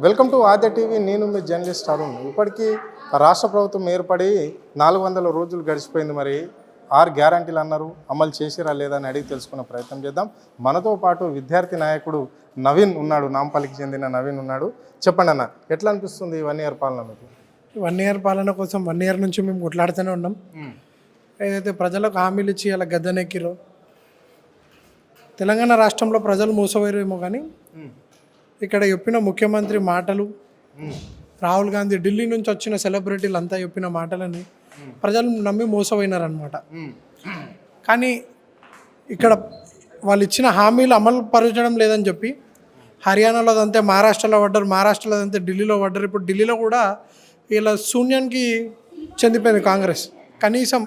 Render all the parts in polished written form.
Welcome to Aadya TV. నేను మీ journalist Arun. ఇప్పటికీ రాష్ట్ర ప్రభుత్వం ఏర్పడి 400 రోజులు గడిచిపోయింది. మరి 6 గ్యారంటీలు అన్నారు, అమలు చేసిరా లేదా అని అడిగి తెలుసుకునే ప్రయత్నం చేద్దాం. మనతో పాటు విద్యార్థి నాయకుడు నవీన్ ఉన్నాడు, నాంపల్లికి చెందిన నవీన్ ఉన్నాడు. చెప్పండి అన్న, ఎట్లా అనిపిస్తుంది ఈ 1 ఇయర్ పాలన మీకు? 1 ఇయర్ పాలన కోసం 1 ఇయర్ నుంచి మేము కొట్లాడుతూనే ఉన్నాం. ఏదైతే ప్రజలకు హామీలు ఇచ్చి అలా గద్దెనెక్కిరో, తెలంగాణ రాష్ట్రంలో ప్రజలు మోసపోయారేమో కానీ ఇక్కడ చెప్పిన ముఖ్యమంత్రి మాటలు, రాహుల్ గాంధీ ఢిల్లీ నుంచి వచ్చిన సెలబ్రిటీలు అంతా చెప్పిన మాటలని ప్రజలు నమ్మి మోసపోయినారనమాట. కానీ ఇక్కడ వాళ్ళు ఇచ్చిన హామీలు అమలు పరచడం లేదని చెప్పి హర్యానాలో అదంతే మహారాష్ట్రలో పడ్డారు, మహారాష్ట్రలో అదంతే ఢిల్లీలో పడ్డారు. ఇప్పుడు ఢిల్లీలో కూడా ఇలా శూన్యానికి చెందిపోయింది కాంగ్రెస్. కనీసం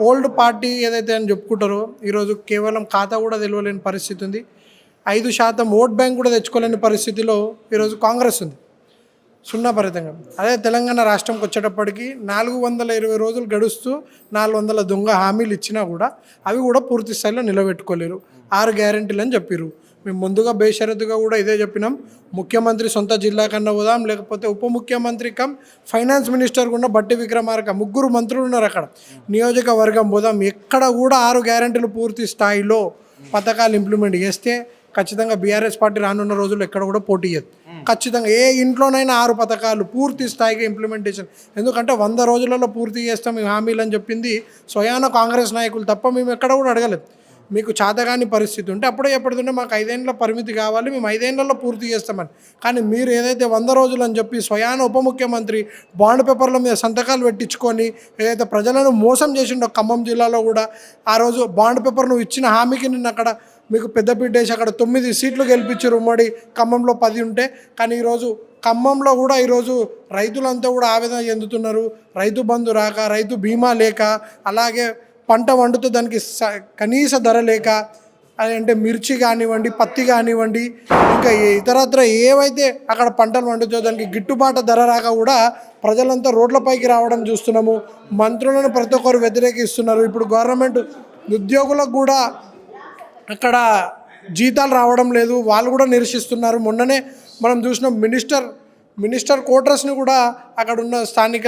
ఓల్డ్ పార్టీ ఏదైతే అని చెప్పుకుంటారో ఈరోజు కేవలం ఖాతా కూడా తెలియలేని పరిస్థితి ఉంది. 5% ఓట్ బ్యాంక్ కూడా తెచ్చుకోలేని పరిస్థితిలో ఈరోజు కాంగ్రెస్ ఉంది, సున్నాపరితంగా. అదే తెలంగాణ రాష్ట్రంకి వచ్చేటప్పటికి 420 రోజులు గడుస్తూ 400 దొంగ హామీలు ఇచ్చినా కూడా అవి కూడా పూర్తి స్థాయిలో నిలబెట్టుకోలేరు. 6 గ్యారెంటీలు అని చెప్పారు. మేము ముందుగా బేషరతుగా కూడా ఇదే చెప్పినాం, ముఖ్యమంత్రి సొంత జిల్లా కన్నా పోదాం, లేకపోతే ఉప ముఖ్యమంత్రి కమ్ ఫైనాన్స్ మినిస్టర్ కూడా బట్టి విక్రమార్క 3 మంత్రులు ఉన్నారు అక్కడ, నియోజకవర్గం పోదాం. ఎక్కడ కూడా 6 గ్యారెంటీలు పూర్తి స్థాయిలో పథకాలు ఇంప్లిమెంట్ చేస్తే ఖచ్చితంగా బీఆర్ఎస్ పార్టీ రానున్న రోజుల్లో ఎక్కడ కూడా పోటీ చేయదు. ఖచ్చితంగా ఏ ఇంట్లోనైనా 6 పథకాలు పూర్తి స్థాయిగా ఇంప్లిమెంటేషన్. ఎందుకంటే 100 రోజులలో పూర్తి చేస్తాం ఈ హామీలు అని చెప్పింది స్వయాన కాంగ్రెస్ నాయకులు తప్ప మేము ఎక్కడ కూడా అడగలేదు. మీకు చేతగాని పరిస్థితి ఉంటే అప్పుడే ఎప్పుడుతుంటే మాకు 5 ఏళ్ళ పరిమితి కావాలి, మేము 5 ఏళ్లలో పూర్తి చేస్తామని. కానీ మీరు ఏదైతే 100 రోజులు అని చెప్పి స్వయాన ఉప ముఖ్యమంత్రి బాండ్ పేపర్ల మీద సంతకాలు పెట్టించుకొని ఏదైతే ప్రజలను మోసం చేసిండో ఖమ్మం జిల్లాలో కూడా ఆ రోజు బాండ్ పేపర్ నువ్వు ఇచ్చిన హామీకి నిన్న అక్కడ మీకు పెద్దపీట వేసి అక్కడ 9 సీట్లు గెలిపించారు. ఉమ్మడి ఖమ్మంలో 10 ఉంటే. కానీ ఈరోజు ఖమ్మంలో కూడా ఈరోజు రైతులంతా కూడా ఆవేదన చెందుతున్నారు. రైతు బంధు రాక, రైతు బీమా లేక, అలాగే పంట వండుతూ దానికి కనీస ధర లేక, అంటే మిర్చి కానివ్వండి, పత్తి కానివ్వండి, ఇంకా ఇతరత్ర ఏవైతే అక్కడ పంటలు వండుతో దానికి గిట్టుబాటు ధర రాక కూడా ప్రజలంతా రోడ్లపైకి రావడం చూస్తున్నాము. మంత్రులను ప్రతి ఒక్కరు వ్యతిరేకిస్తున్నారు. ఇప్పుడు గవర్నమెంట్ ఉద్యోగులకు కూడా అక్కడ జీతాలు రావడం లేదు, వాళ్ళు కూడా నిరసిస్తున్నారు. మొన్ననే మనం చూసిన మినిస్టర్ క్వార్టర్స్ని కూడా అక్కడ ఉన్న స్థానిక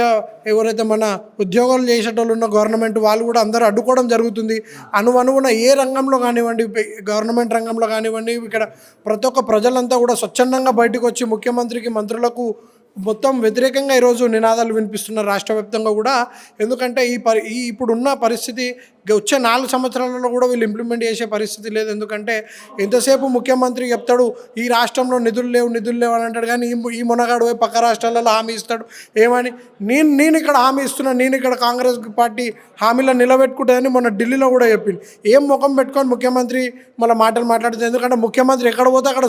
ఎవరైతే మన ఉద్యోగాలు చేసేటోళ్ళు ఉన్న గవర్నమెంట్ వాళ్ళు కూడా అందరూ అడ్డుకోవడం జరుగుతుంది. అనువున ఏ రంగంలో కానివ్వండి, గవర్నమెంట్ రంగంలో కానివ్వండి, ఇక్కడ ప్రతి ఒక్క ప్రజలంతా కూడా స్వచ్ఛందంగా బయటకు వచ్చి ముఖ్యమంత్రికి, మంత్రులకు మొత్తం వ్యతిరేకంగా ఈరోజు నినాదాలు వినిపిస్తున్నారు రాష్ట్ర వ్యాప్తంగా కూడా. ఎందుకంటే ఇప్పుడున్న పరిస్థితి వచ్చే 4 సంవత్సరాలలో కూడా వీళ్ళు ఇంప్లిమెంట్ చేసే పరిస్థితి లేదు. ఎందుకంటే ఎంతసేపు ముఖ్యమంత్రి చెప్తాడు ఈ రాష్ట్రంలో నిధులు లేవు అని అంటాడు, కానీ ఈ మునగాడు పోయి పక్క రాష్ట్రాలలో హామీ ఇస్తాడు. ఏమని నేను ఇక్కడ హామీ ఇస్తున్నాను, నేను ఇక్కడ కాంగ్రెస్ పార్టీ హామీలో నిలబెట్టుకుంటుందని మొన్న ఢిల్లీలో కూడా చెప్పింది. ఏం ముఖం పెట్టుకొని ముఖ్యమంత్రి మళ్ళీ మాటలు మాట్లాడుతుంది? ఎందుకంటే ముఖ్యమంత్రి ఎక్కడ పోతే అక్కడ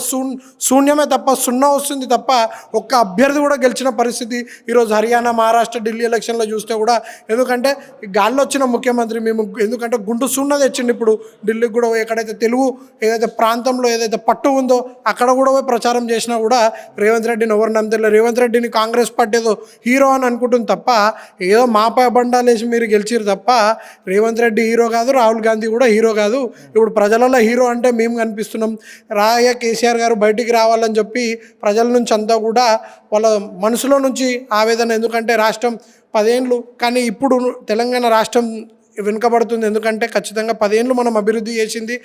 శూన్యమే తప్ప, 0 వస్తుంది తప్ప ఒక్క అభ్యర్థి కూడా గెలిచిన పరిస్థితి ఈరోజు హర్యానా, మహారాష్ట్ర, ఢిల్లీ ఎలక్షన్లో చూస్తే కూడా. ఎందుకంటే గాల్లో వచ్చిన ముఖ్యమంత్రి మేము, ఎందుకంటే గుండు సున్నా తెచ్చిండు. ఇప్పుడు ఢిల్లీకి కూడా ఎక్కడైతే తెలుగు ఏదైతే ప్రాంతంలో ఏదైతే పట్టు ఉందో అక్కడ కూడా పోయి ప్రచారం చేసినా కూడా రేవంత్ రెడ్డిని ఎవరు నమ్మలేదు. రేవంత్ రెడ్డిని కాంగ్రెస్ పార్టీ ఏదో హీరో అని అనుకుంటుంది తప్ప, ఏదో మాపై బండాలేసి మీరు గెలిచిరు తప్ప రేవంత్ రెడ్డి హీరో కాదు, రాహుల్ గాంధీ కూడా హీరో కాదు. ఇప్పుడు ప్రజలలో హీరో అంటే మేము కనిపిస్తున్నాం. కేసీఆర్ గారు బయటికి రావాలని చెప్పి ప్రజల నుంచి అంతా కూడా వాళ్ళ మనసులో నుంచి ఆవేదన. ఎందుకంటే రాష్ట్రం 10 ఏళ్ళు, కానీ ఇప్పుడు తెలంగాణ రాష్ట్రం వెనుకబడుతుంది. ఎందుకంటే ఖచ్చితంగా 10 ఏళ్ళు మనం అభివృద్ధి చేసింది.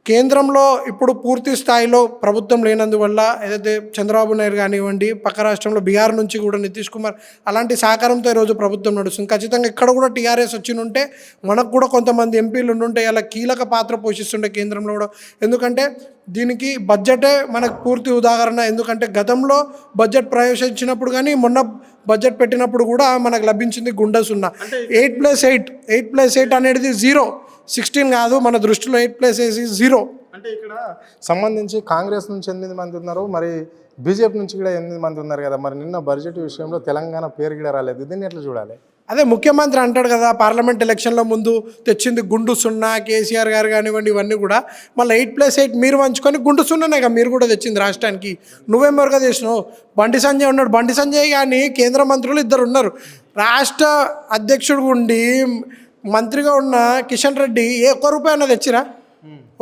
కేంద్రంలో ఇప్పుడు పూర్తి స్థాయిలో ప్రభుత్వం లేనందువల్ల ఏదైతే చంద్రబాబు నాయుడు కానివ్వండి, పక్క రాష్ట్రంలో బీహార్ నుంచి కూడా నితీష్ కుమార్ అలాంటి సహకారంతో ఈరోజు ప్రభుత్వం నడుస్తుంది. ఖచ్చితంగా ఇక్కడ కూడా టీఆర్ఎస్ వచ్చినుంటే మనకు కూడా కొంతమంది ఎంపీలు ఉండుంటే అలా కీలక పాత్ర పోషిస్తుండే కేంద్రంలో కూడా. ఎందుకంటే దీనికి బడ్జెటే మనకు పూర్తి ఉదాహరణ. ఎందుకంటే గతంలో బడ్జెట్ ప్రవేశించినప్పుడు కానీ మొన్న బడ్జెట్ పెట్టినప్పుడు కూడా మనకు లభించింది గుండె 0. 8+8 అనేది 0, 16 కాదు. మన దృష్టిలో 8+8 0. అంటే ఇక్కడ సంబంధించి కాంగ్రెస్ నుంచి 8 మంది ఉన్నారు, మరి బీజేపీ నుంచి కూడా 8 మంది ఉన్నారు కదా. మరి నిన్న బడ్జెట్ విషయంలో తెలంగాణ పేరు కూడా రాలేదు, దీన్ని ఎట్లా చూడాలి? అదే ముఖ్యమంత్రి అంటాడు కదా, పార్లమెంట్ ఎలక్షన్లో ముందు తెచ్చింది గుండు 0, కేసీఆర్ గారు కానివ్వండి, ఇవన్నీ కూడా మళ్ళీ 8+8 మీరు పంచుకొని గుండు 0 మీరు కూడా తెచ్చింది రాష్ట్రానికి. నువ్వేమోరుగా చేసినావు? బండి సంజయ్ ఉన్నాడు, బండి సంజయ్ కానీ కేంద్ర మంత్రులు 2 ఉన్నారు. రాష్ట్ర అధ్యక్షుడు ఉండి మంత్రిగా ఉన్న కిషన్ రెడ్డి ₹1 అన్నది తెచ్చిరా?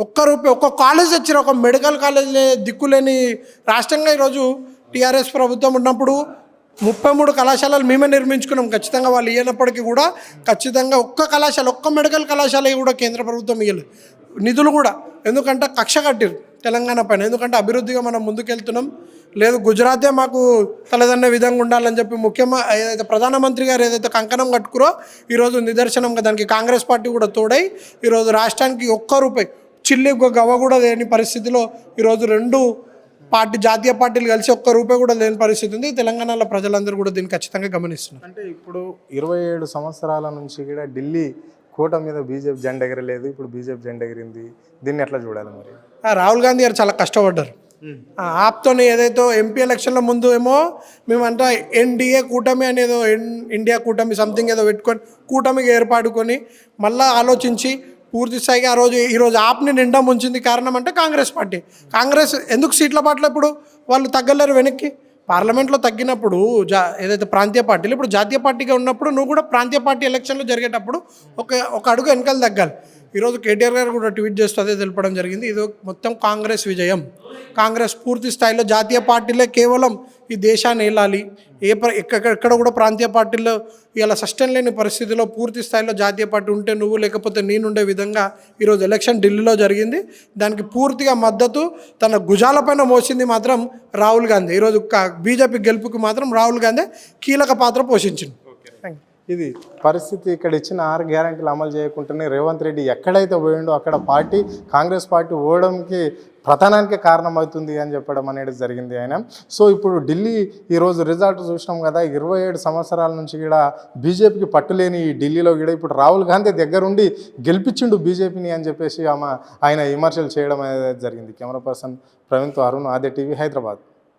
₹1 ఒక్క కాలేజ్ తెచ్చిరా? ఒక మెడికల్ కాలేజ్ దిక్కులేని రాష్ట్రంగా ఈరోజు టీఆర్ఎస్ ప్రభుత్వం ఉన్నప్పుడు 33 కళాశాలలు మేమే నిర్మించుకున్నాం. ఖచ్చితంగా వాళ్ళు ఇవ్వనప్పటికీ కూడా ఖచ్చితంగా ఒక్క మెడికల్ కళాశాల కూడా కేంద్ర ప్రభుత్వం ఇవ్వలేదు నిధులు కూడా. ఎందుకంటే కక్ష కట్టిరు తెలంగాణ పైన. ఎందుకంటే అభివృద్ధిగా మనం ముందుకెళ్తున్నాం, లేదు గుజరాతే మాకు తలదన్నే విధంగా ఉండాలని చెప్పి ఏదైతే ప్రధానమంత్రి గారు ఏదైతే కంకణం కట్టుకురో ఈరోజు నిదర్శనంగా దానికి కాంగ్రెస్ పార్టీ కూడా తోడై ఈరోజు రాష్ట్రానికి ₹1 చిల్లి గవ్వ కూడా లేని పరిస్థితిలో ఈరోజు జాతీయ పార్టీలు కలిసి ₹1 కూడా లేని పరిస్థితి ఉంది. తెలంగాణలో ప్రజలందరూ కూడా దీన్ని ఖచ్చితంగా గమనిస్తున్నారు. అంటే ఇప్పుడు 27 సంవత్సరాల నుంచి కూడా ఢిల్లీ కోట మీద బీజేపీ జెండా ఎగరలేదు, ఇప్పుడు బీజేపీ జెండా ఎగిరింది. దీన్ని ఎట్లా చూడాలి మరి? రాహుల్ గాంధీ గారు చాలా కష్టపడ్డారు. ఆప్తోనే ఏదైతే ఎంపీ ఎలక్షన్ల ముందు ఏమో మేమంతా ఎన్డీఏ కూటమి అనేదో ఇండియా కూటమి సంథింగ్ ఏదో పెట్టుకొని కూటమికి ఏర్పాటుకొని మళ్ళీ ఆలోచించి పూర్తి స్థాయిగా ఈరోజు ఆప్ని నిండా ముంచింది. కారణం అంటే కాంగ్రెస్ పార్టీ. కాంగ్రెస్ ఎందుకు సీట్ల పట్ల ఇప్పుడు వాళ్ళు తగ్గలేరు వెనక్కి. పార్లమెంట్లో తగ్గినప్పుడు ఏదైతే ప్రాంతీయ పార్టీలు ఇప్పుడు జాతీయ పార్టీగా ఉన్నప్పుడు నువ్వు కూడా ప్రాంతీయ పార్టీ ఎలక్షన్లు జరిగేటప్పుడు ఒక అడుగు వెనకాల తగ్గాలి. ఈరోజు కేటీఆర్ గారు కూడా ట్వీట్ చేస్తూ అదే తెలపడం జరిగింది. ఇది మొత్తం కాంగ్రెస్ విజయం. కాంగ్రెస్ పూర్తి స్థాయిలో జాతీయ పార్టీలే కేవలం ఈ దేశాన్ని ఏలాలి. ఎక్కడ కూడా ప్రాంతీయ పార్టీల్లో ఇలా సస్టైన్ లేని పరిస్థితిలో పూర్తి స్థాయిలో జాతీయ పార్టీ ఉంటే నువ్వు లేకపోతే నేనుండే విధంగా ఈరోజు ఎలక్షన్ ఢిల్లీలో జరిగింది. దానికి పూర్తిగా మద్దతు తన భుజాలపైన మోసింది మాత్రం రాహుల్ గాంధీ. ఈరోజు బీజేపీ గెలుపుకి మాత్రం రాహుల్ గాంధీ కీలక పాత్ర పోషించింది. ఇది పరిస్థితి. ఇక్కడ ఇచ్చిన 6 గ్యారెంటీలు అమలు చేయకుండానే రేవంత్ రెడ్డి ఎక్కడైతే పోయిండో అక్కడ కాంగ్రెస్ పార్టీ ఓవడానికి ప్రధానానికి కారణమవుతుంది అని చెప్పడం అనేది జరిగింది ఆయన. సో ఇప్పుడు ఢిల్లీ ఈరోజు రిజల్ట్ చూసినాం కదా, 27 సంవత్సరాల నుంచి కూడా బీజేపీకి పట్టులేని ఈ ఢిల్లీలో కూడా ఇప్పుడు రాహుల్ గాంధీ దగ్గరుండి గెలిపించిండు బీజేపీని అని చెప్పేసి ఆయన విమర్శలు చేయడం అనేది జరిగింది. కెమెరా పర్సన్ ప్రవీణ్తో అరుణ్, ఆదే టీవీ, హైదరాబాద్.